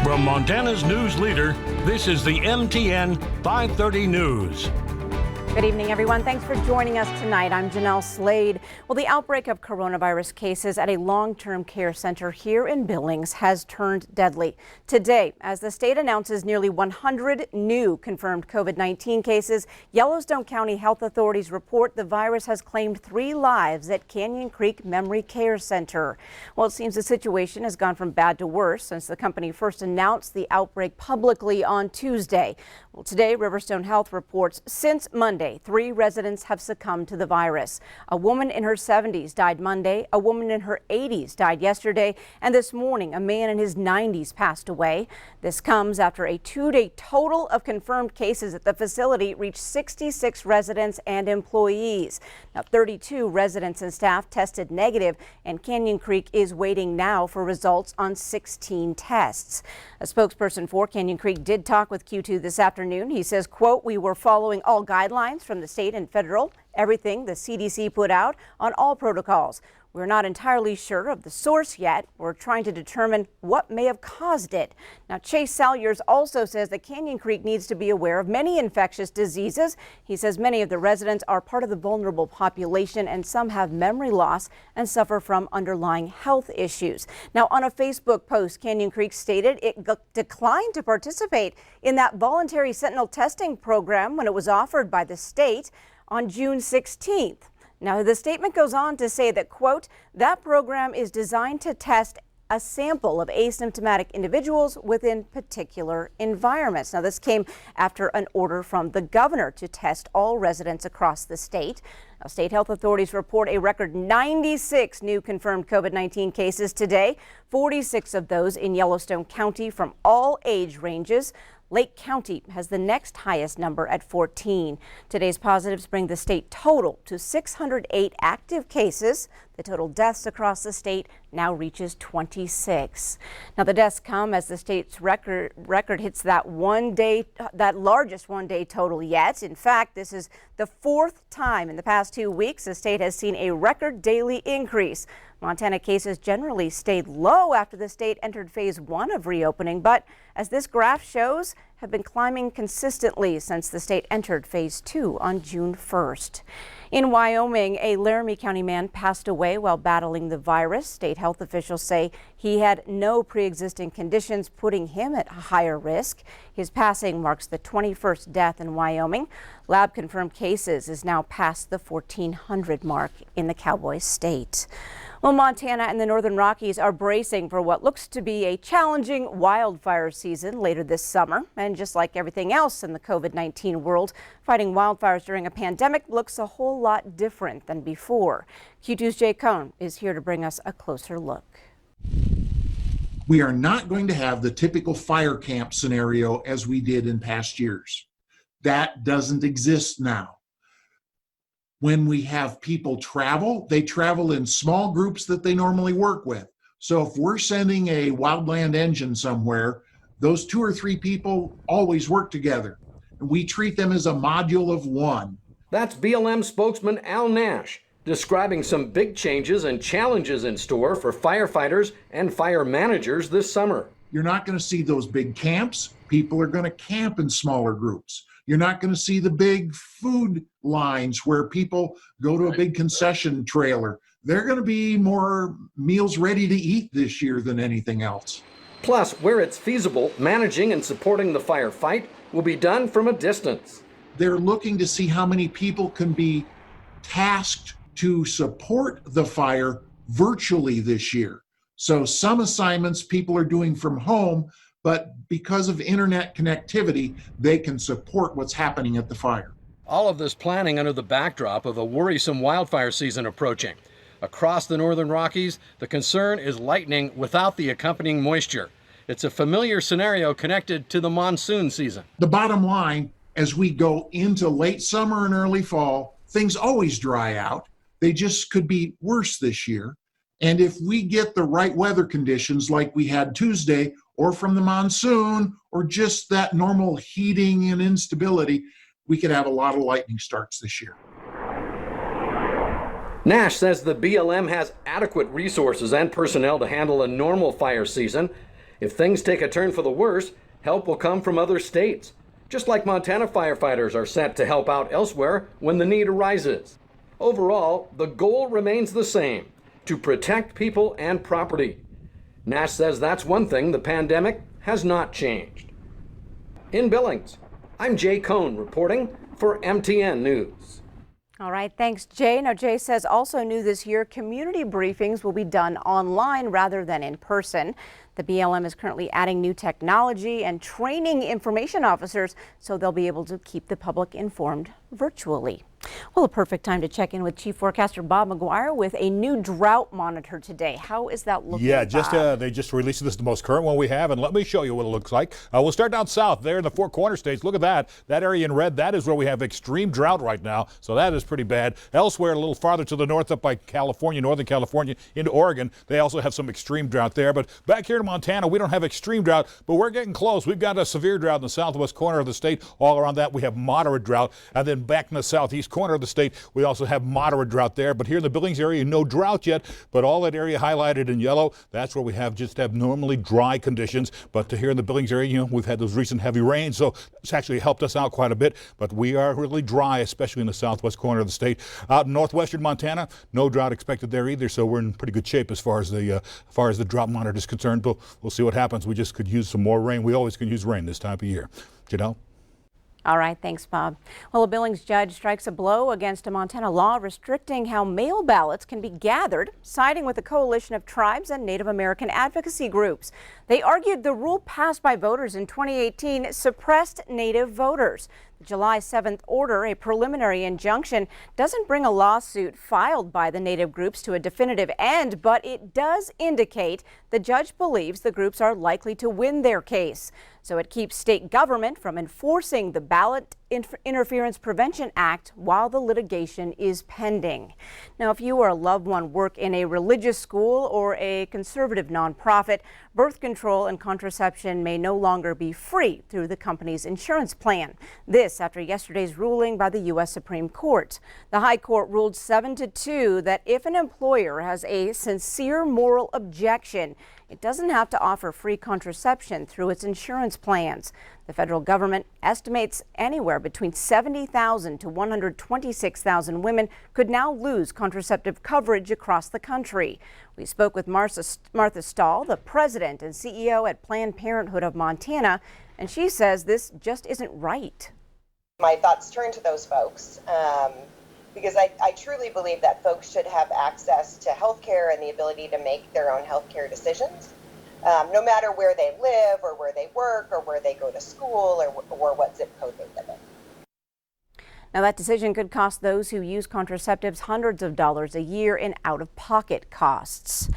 From Montana's news leader, this is the MTN 530 News. Good evening, everyone. Thanks for joining us tonight. I'm Jeanelle Slade. Well, the outbreak of coronavirus cases at a long-term care center here in Billings has turned deadly. Today, as the state announces nearly 100 new confirmed COVID-19 cases, Yellowstone County health authorities report the virus has claimed 3 lives at Canyon Creek Memory Care Center. Well, it seems the situation has gone from bad to worse since the company first announced the outbreak publicly on Tuesday. Well, today, Riverstone Health reports since Monday, 3 residents have succumbed to the virus. A woman in her 70s died Monday, a woman in her 80s died yesterday, and this morning a man in his 90s passed away. This comes after a 2-day total of confirmed cases at the facility reached 66 residents and employees. Now, 32 residents and staff tested negative, and Canyon Creek is waiting now for results on 16 tests. A spokesperson for Canyon Creek did talk with Q2 this afternoon. He says, quote, "We were following all guidelines from the state and federal, everything the CDC put out on all protocols. We're not entirely sure of the source yet. We're trying to determine what may have caused it." Now, Chase Salyers also says that Canyon Creek needs to be aware of many infectious diseases. He says many of the residents are part of the vulnerable population and some have memory loss and suffer from underlying health issues. Now, on a Facebook post, Canyon Creek stated it declined to participate in that voluntary sentinel testing program when it was offered by the state on June 16th. Now, the statement goes on to say that, quote, "That program is designed to test a sample of asymptomatic individuals within particular environments." Now, this came after an order from the governor to test all residents across the state. Now, state health authorities report a record 96 new confirmed COVID-19 cases today, 46 of those in Yellowstone County from all age ranges. Lake County has the next highest number at 14. Today's positives bring the state total to 608 active cases. The total deaths across the state now reaches 26. Now, the deaths come as the state's record hits that largest one-day total yet. In fact, this is the 4th time in the past 2 weeks the state has seen a record daily increase. Montana cases generally stayed low after the state entered phase 1 of reopening, but as this graph shows, have been climbing consistently since the state entered phase 2 on June 1st. In Wyoming, a Laramie County man passed away while battling the virus. State health officials say he had no pre-existing conditions, putting him at higher risk. His passing marks the 21st death in Wyoming. Lab confirmed cases is now past the 1,400 mark in the Cowboy State. Well, Montana and the Northern Rockies are bracing for what looks to be a challenging wildfire season later this summer. And just like everything else in the COVID-19 world, fighting wildfires during a pandemic looks a whole lot different than before. Q2's Jay Cohn is here to bring us a closer look. We are not going to have the typical fire camp scenario as we did in past years. That doesn't exist now. When we have people travel, they travel in small groups that they normally work with. So if we're sending a wildland engine somewhere, those 2 or 3 people always work together. And we treat them as a module of one. That's BLM spokesman Al Nash describing some big changes and challenges in store for firefighters and fire managers this summer. You're not going to see those big camps. People are going to camp in smaller groups. You're not going to see the big food lines where people go to a big concession trailer. They're going to be more meals ready to eat this year than anything else. Plus, where it's feasible, managing and supporting the firefight will be done from a distance. They're looking to see how many people can be tasked to support the fire virtually this year. So some assignments people are doing from home, but because of internet connectivity, they can support what's happening at the fire. All of this planning under the backdrop of a worrisome wildfire season approaching. Across the Northern Rockies, the concern is lightning without the accompanying moisture. It's a familiar scenario connected to the monsoon season. The bottom line, as we go into late summer and early fall, things always dry out. They just could be worse this year. And if we get the right weather conditions like we had Tuesday, or from the monsoon, or just that normal heating and instability, we could have a lot of lightning starts this year. Nash says the BLM has adequate resources and personnel to handle a normal fire season. If things take a turn for the worse, help will come from other states, just like Montana firefighters are sent to help out elsewhere when the need arises. Overall, the goal remains the same: to protect people and property. Nash says that's one thing the pandemic has not changed. In Billings, I'm Jay Cohn reporting for MTN News. All right, thanks, Jay. Now, Jay says also new this year, community briefings will be done online rather than in person. The BLM is currently adding new technology and training information officers so they'll be able to keep the public informed virtually. Well, a perfect time to check in with Chief Forecaster Bob McGuire with a new drought monitor today. How is that looking, Yeah, Bob? they just released this, the most current one we have, and let me show you what it looks like. We'll start down south there in the Four Corner states. Look at that. That area in red, that is where we have extreme drought right now, so that is pretty bad. Elsewhere, a little farther to the north up by California, Northern California, into Oregon, they also have some extreme drought there. But back here in Montana, we don't have extreme drought, but we're getting close. We've got a severe drought in the southwest corner of the state. All around that, we have moderate drought. And then back in the southeast corner of the state, we also have moderate drought there. But here in the Billings area, no drought yet, but all that area highlighted in yellow, that's where we have just abnormally dry conditions. But here in the Billings area, you know, we've had those recent heavy rains, so it's actually helped us out quite a bit. But we are really dry, especially in the southwest corner of the state. Out in northwestern Montana, no drought expected there either, so we're in pretty good shape as far as the drought monitor is concerned. But we'll see what happens. We just could use some more rain. We always can use rain this time of year. Jeanelle? All right, thanks, Bob. Well, a Billings judge strikes a blow against a Montana law restricting how mail ballots can be gathered, siding with a coalition of tribes and Native American advocacy groups. They argued the rule passed by voters in 2018 suppressed Native voters. The July 7th order, a preliminary injunction, doesn't bring a lawsuit filed by the Native groups to a definitive end, but it does indicate the judge believes the groups are likely to win their case. So it keeps state government from enforcing the Ballot Interference Prevention Act while the litigation is pending. Now, if you or a loved one work in a religious school or a conservative nonprofit, birth control and contraception may no longer be free through the company's insurance plan. This after yesterday's ruling by the U.S. Supreme Court. The High Court ruled 7-2 that if an employer has a sincere moral objection, it doesn't have to offer free contraception through its insurance plans. The federal government estimates anywhere between 70,000 to 126,000 women could now lose contraceptive coverage across the country. We spoke with Martha Stahl, the president and CEO at Planned Parenthood of Montana, and she says this just isn't right. My thoughts turn to those folks because I truly believe that folks should have access to health care and the ability to make their own health care decisions, no matter where they live or where they work or where they go to school or what zip code they live in. Now, that decision could cost those who use contraceptives hundreds of dollars a year in out-of-pocket costs.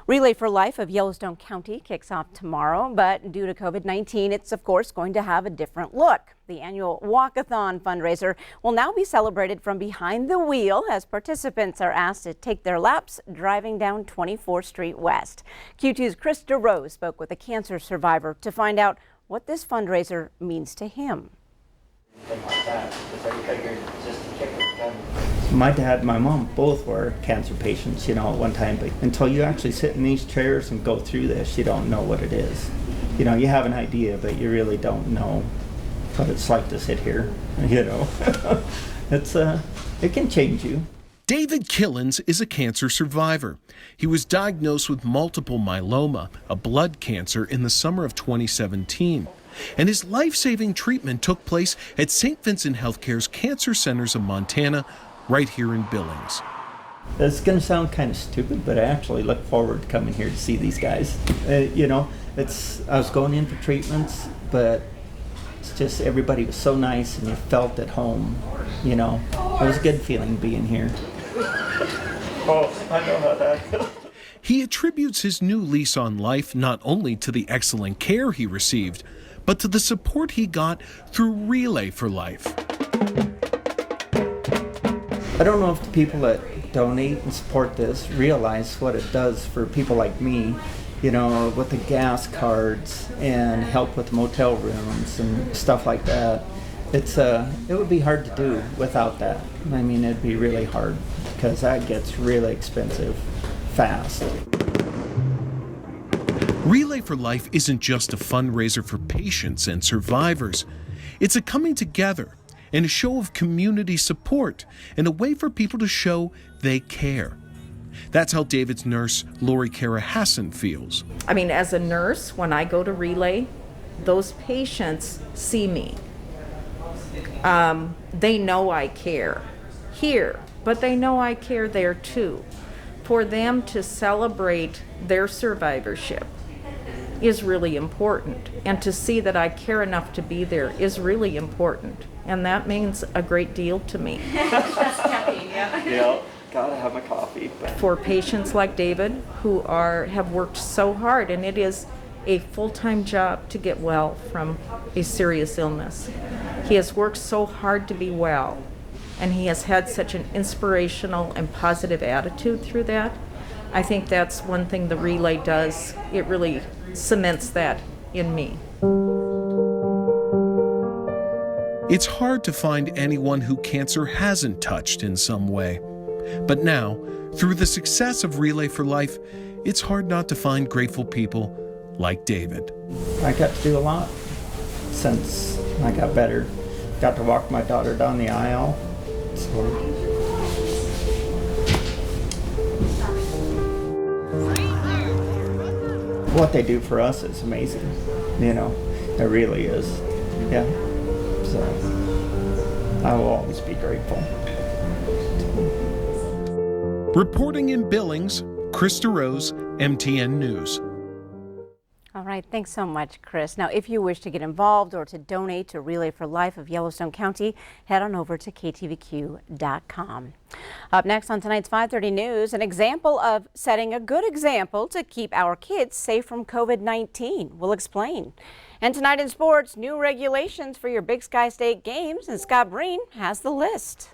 Relay for Life of Yellowstone County kicks off tomorrow, but due to COVID-19, it's of course going to have a different look. The annual Walkathon fundraiser will now be celebrated from behind the wheel as participants are asked to take their laps driving down 24th Street West. Q2's Chris DeRose spoke with a cancer survivor to find out what this fundraiser means to him. My dad and my mom both were cancer patients, at one time, but until you actually sit in these chairs and go through this, you don't know what it is. You have an idea, but you really don't know what it's like to sit here, it can change you. David Killens is a cancer survivor. He was diagnosed with multiple myeloma, a blood cancer, in the summer of 2017. And his life-saving treatment took place at St. Vincent Healthcare's Cancer Centers of Montana, right here in Billings. It's going to sound kind of stupid, but I actually look forward to coming here to see these guys. I was going in for treatments, but it's just everybody was so nice and you felt at home. It was a good feeling being here. Oh, I know how that is. He attributes his new lease on life not only to the excellent care he received, but to the support he got through Relay for Life. I don't know if the people that donate and support this realize what it does for people like me, with the gas cards and help with motel rooms and stuff like that. It would be hard to do without that. It'd be really hard because that gets really expensive fast. Relay for Life isn't just a fundraiser for patients and survivors. It's a coming together and a show of community support and a way for people to show they care. That's how David's nurse, Lori Kara Hassan, feels. I mean, as a nurse, when I go to Relay, those patients see me. They know I care here, but they know I care there too. For them to celebrate their survivorship is really important, and to see that I care enough to be there is really important, and that means a great deal to me. Yeah, gotta have a coffee. For patients like David who have worked so hard, and it is a full-time job to get well from a serious illness. He has worked so hard to be well, and he has had such an inspirational and positive attitude through that. I think that's one thing the Relay does. It really cements that in me. It's hard to find anyone who cancer hasn't touched in some way. But now, through the success of Relay for Life, it's hard not to find grateful people like David. I got to do a lot since I got better. Got to walk my daughter down the aisle. What they do for us is amazing. You know, it really is. Yeah. So I will always be grateful. Reporting in Billings, Krista Rose, MTN News. All right, thanks so much, Chris. Now, if you wish to get involved or to donate to Relay for Life of Yellowstone County, head on over to KTVQ.com. Up next on tonight's 5:30 News, an example of setting a good example to keep our kids safe from COVID-19. We'll explain. And tonight in sports, new regulations for your Big Sky State games, and Scott Breen has the list.